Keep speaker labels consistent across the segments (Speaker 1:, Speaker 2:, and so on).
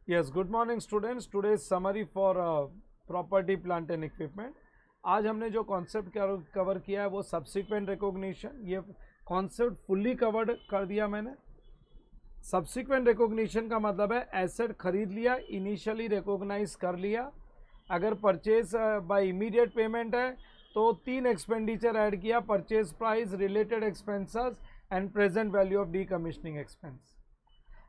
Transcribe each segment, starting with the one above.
Speaker 1: Yes, good morning students. Today's summary for property, plant and equipment. आज हमने जो concept cover किया है वो सब्सिक्वेंट रिकॉग्निशन, ये कॉन्सेप्ट फुल्ली कवर्ड कर दिया मैंने। सब्सिक्वेंट रिकॉग्निशन का मतलब है एसेट खरीद लिया, इनिशियली रिकॉग्नाइज कर लिया, अगर परचेज बाय इमीडिएट पेमेंट है तो 3 एक्सपेंडिचर ऐड किया, purchase price, related expenses and present value of decommissioning expense.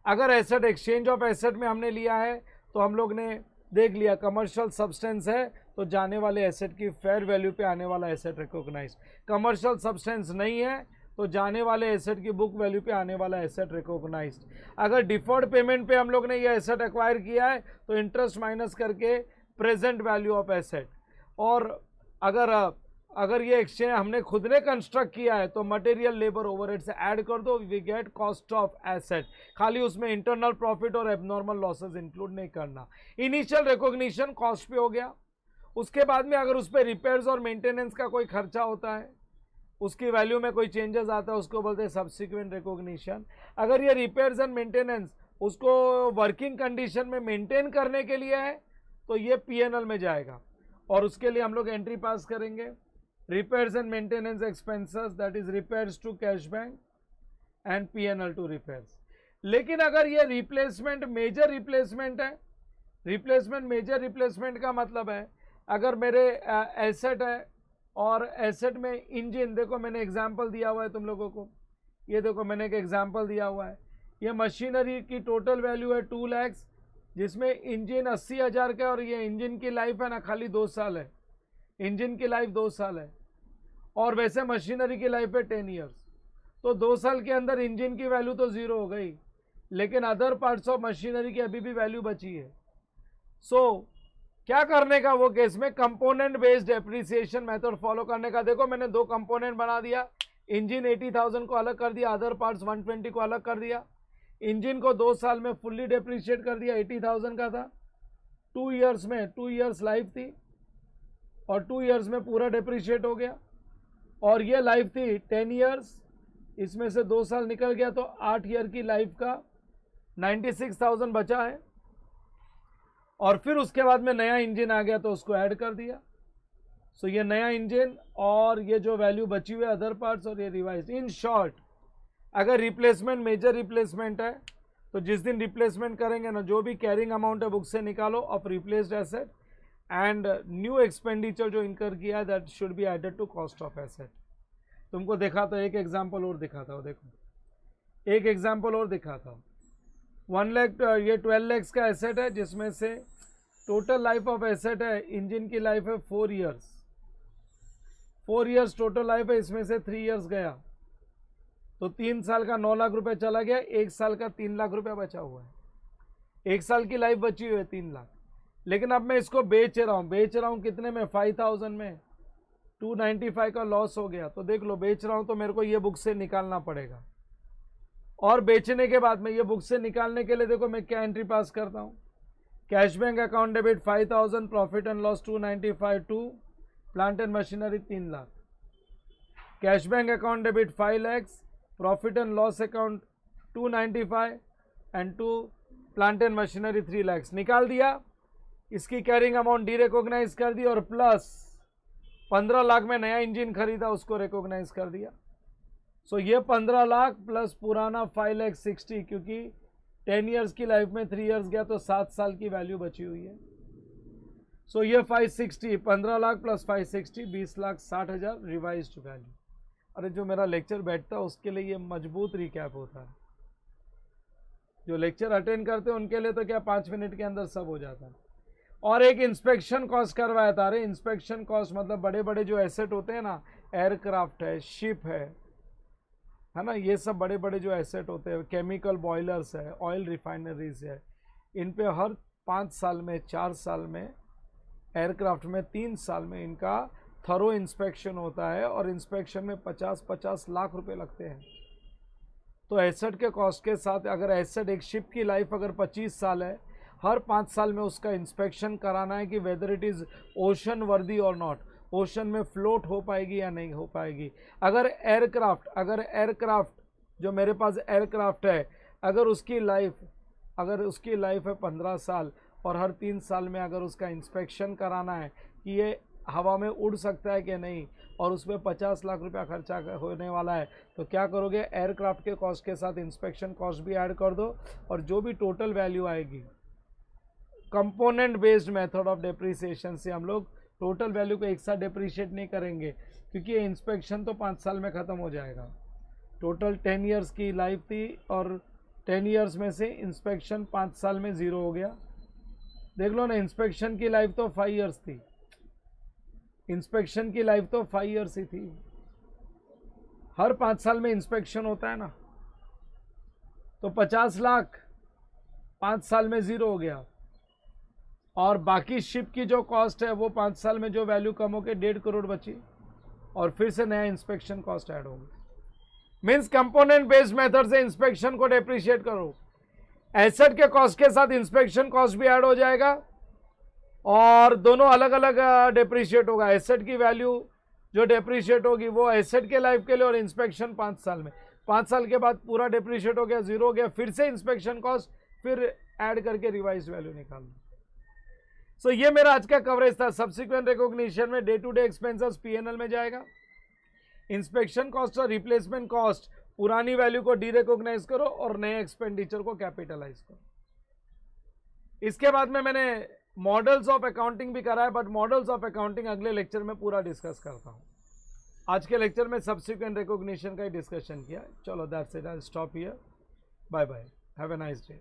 Speaker 1: अगर एसेट एक्सचेंज ऑफ एसेट में हमने लिया है तो हम लोग ने देख लिया कमर्शियल सब्सटेंस है तो जाने वाले एसेट की फेयर वैल्यू पे आने वाला एसेट रिकॉग्नाइज, कमर्शियल सब्सटेंस नहीं है तो जाने वाले एसेट की बुक वैल्यू पे आने वाला एसेट रिकॉग्नाइज्ड। अगर डिफर्ड पेमेंट पे हम लोग ने ये एसेट एक्वायर किया है तो इंटरेस्ट माइनस करके प्रेजेंट वैल्यू ऑफ एसेट, और अगर ये एक्सचेंज हमने खुद ने कंस्ट्रक्ट किया है तो मटेरियल लेबर ओवरहेड से ऐड कर दो, we get cost of asset. खाली उसमें इंटरनल प्रॉफिट और एबनॉर्मल लॉसेस इंक्लूड नहीं करना। इनिशियल रिकॉग्निशन कॉस्ट पे हो गया। उसके बाद में अगर उस पर रिपेयर्स और मेंटेनेंस का कोई खर्चा होता है, उसकी वैल्यू में कोई चेंजेस आता है, उसको बोलते हैं सब्सिक्वेंट रिकॉग्निशन। अगर ये रिपेयर्स एंड मेंटेनेंस उसको वर्किंग कंडीशन में मेंटेन करने के लिए है तो ये पीएनएल में जाएगा और उसके लिए हम लोग एंट्री पास करेंगे, repairs and maintenance expenses, that is repairs to cash bank and P&L to repairs। लेकिन अगर ये रिप्लेसमेंट मेजर रिप्लेसमेंट है, रिप्लेसमेंट मेजर रिप्लेसमेंट का मतलब है अगर मेरे एसेट है और एसेट में इंजन, देखो मैंने एग्जांपल दिया हुआ है तुम लोगों को, ये देखो मैंने एक एग्जांपल दिया हुआ है, ये मशीनरी की टोटल वैल्यू है 2 लाख, जिसमें इंजन 80,000 का और ये इंजन की लाइफ है ना खाली 2 साल है, इंजन की लाइफ 2 साल है और वैसे मशीनरी की लाइफ है 10 ईयर्स। तो 2 साल के अंदर इंजन की वैल्यू तो जीरो हो गई, लेकिन अदर पार्ट्स ऑफ मशीनरी की अभी भी वैल्यू बची है। क्या करने का वो केस में component based depreciation method follow करने का। देखो मैंने 2 कंपोनेंट बना दिया, इंजन 80,000 को अलग कर दिया, अदर पार्ट्स 120 को अलग कर दिया। इंजन को 2 साल में फुल्ली डेप्रिशिएट कर दिया, 80,000 का था, 2 ईयर्स में 2 ईयर्स लाइफ थी और 2 ईयर्स में पूरा डेप्रिशिएट हो गया, और ये लाइफ थी 10 ईयर्स, इसमें से 2 साल निकल गया तो 8 ईयर की लाइफ का 96,000 बचा है। और फिर उसके बाद में नया इंजन आ गया तो उसको ऐड कर दिया। सो ये नया इंजन और ये जो वैल्यू बची हुई अदर पार्ट्स और ये रिवाइज। इन शॉर्ट अगर रिप्लेसमेंट मेजर रिप्लेसमेंट है तो जिस दिन रिप्लेसमेंट करेंगे ना, जो भी कैरिंग अमाउंट है बुक से निकालो of replaced asset and new expenditure जो इनकर किया है that should be added to cost of asset. तुमको देखा था, एक एग्जांपल और दिखाता हूँ, देखो एक एग्जांपल और दिखाता हूँ। 1 लाख, ये 12 लाख का एसेट है जिसमें से टोटल लाइफ ऑफ एसेट है, इंजन की लाइफ है 4 ईयर्स, 4 ईयर्स टोटल लाइफ है, इसमें से 3 ईयर्स गया तो 3 साल का 9 लाख रुपए चला गया, 1 साल का 3 लाख रुपए बचा हुआ है। 1 साल की लाइफ बची हुई है 3 लाख, लेकिन अब मैं इसको बेच रहा हूँ कितने में, 5,000 में, 295 का लॉस हो गया। तो देख लो बेच रहा हूँ तो मेरे को ये बुक से निकालना पड़ेगा, और बेचने के बाद में ये बुक से निकालने के लिए देखो मैं क्या एंट्री पास करता हूँ, cash bank account debit 5,000, profit and loss 295 to plant and machinery 3 lakh, cash bank account debit 5 lakh, profit and loss account 295 and to plant and machinery 3 lakh निकाल दिया। इसकी कैरिंग अमाउंट डी रिकॉग्नाइज कर दी और प्लस 15 लाख में नया engine खरीदा उसको रिकॉग्नाइज कर दिया। सो ये 15 लाख प्लस पुराना 5,60,000, क्योंकि 10 ईयर्स की लाइफ में 3 ईयर्स गया तो 7 साल की वैल्यू बची हुई है। सो ये 560, 15 लाख प्लस 560, 20,60,000 रिवाइज्ड वैल्यू। अरे जो मेरा लेक्चर बैठता है उसके लिए ये मजबूत रिकैप होता है, जो लेक्चर अटेंड करते हैं उनके लिए तो क्या 5 मिनट के अंदर सब हो जाता है। और एक इंस्पेक्शन कॉस्ट करवाया था। अरे इंस्पेक्शन कॉस्ट मतलब बड़े बड़े जो एसेट होते हैं ना, एयरक्राफ्ट है, शिप है ना, ये सब बड़े बड़े जो एसेट होते हैं, केमिकल बॉयलर्स है, ऑयल रिफाइनरीज है, इन पे हर 5 साल में, 4 साल में, एयरक्राफ्ट में 3 साल में इनका थरो इंस्पेक्शन होता है और इंस्पेक्शन में 50-50 लाख रुपए लगते हैं। तो एसेट के कॉस्ट के साथ अगर एसेट, एक शिप की लाइफ अगर 25 साल है, हर 5 साल में उसका इंस्पेक्शन कराना है कि वेदर इट इज़ ओशन वर्दी और नॉट, ओशन में फ्लोट हो पाएगी या नहीं हो पाएगी। अगर एयरक्राफ्ट जो मेरे पास एयरक्राफ्ट है, अगर उसकी लाइफ अगर उसकी लाइफ है 15 साल और हर 3 साल में अगर उसका इंस्पेक्शन कराना है कि ये हवा में उड़ सकता है कि नहीं, और उसमें 50 लाख रुपया खर्चा होने वाला है, तो क्या करोगे, एयरक्राफ्ट के कॉस्ट के साथ इंस्पेक्शन कॉस्ट भी ऐड कर दो, और जो भी टोटल वैल्यू आएगी component based method of depreciation से हम लोग टोटल वैल्यू को एक साथ डेप्रिशिएट नहीं करेंगे, क्योंकि ये इंस्पेक्शन तो 5 साल में ख़त्म हो जाएगा। टोटल 10 ईयर्स की लाइफ थी और 10 ईयर्स में से इंस्पेक्शन 5 साल में ज़ीरो हो गया। देख लो ना, इंस्पेक्शन की लाइफ तो 5 ईयर्स थी, इंस्पेक्शन की लाइफ तो 5 ईयर्स ही थी। हर 5 साल में इंस्पेक्शन होता है ना, तो 50 लाख 5 साल में ज़ीरो हो गया, और बाकी शिप की जो कॉस्ट है वो 5 साल में जो वैल्यू कम होकर 1.5 करोड़ बची, और फिर से नया इंस्पेक्शन कॉस्ट ऐड होगी। मीन्स कंपोनेंट बेस्ड मेथड से इंस्पेक्शन को डेप्रिशिएट करो, एसेट के कॉस्ट के साथ इंस्पेक्शन कॉस्ट भी ऐड हो जाएगा, और दोनों अलग अलग डेप्रिशिएट होगा। एसेट की वैल्यू जो डेप्रिशिएट होगी वो एसेट के लाइफ के लिए, और इंस्पेक्शन 5 साल में, 5 साल के बाद पूरा डेप्रिशिएट हो गया, ज़ीरो हो गया, फिर से इंस्पेक्शन कॉस्ट, फिर ऐड करके रिवाइज वैल्यू निकाल दो। सो ये मेरा आज का कवरेज था। सब्सिक्वेंट रिकॉग्निशन में day to day expenses PNL में जाएगा, इंस्पेक्शन कॉस्ट और रिप्लेसमेंट कॉस्ट पुरानी वैल्यू को डी रिकॉग्नाइज करो और नए एक्सपेंडिचर को कैपिटलाइज करो। इसके बाद में मैंने मॉडल्स ऑफ अकाउंटिंग भी करा है, बट मॉडल्स ऑफ अकाउंटिंग अगले लेक्चर में पूरा डिस्कस करता हूं। आज के लेक्चर में सब्सिक्वेंट रिकॉग्निशन का ही डिस्कशन किया। चलो that's it, I stop here, bye bye, have a nice day.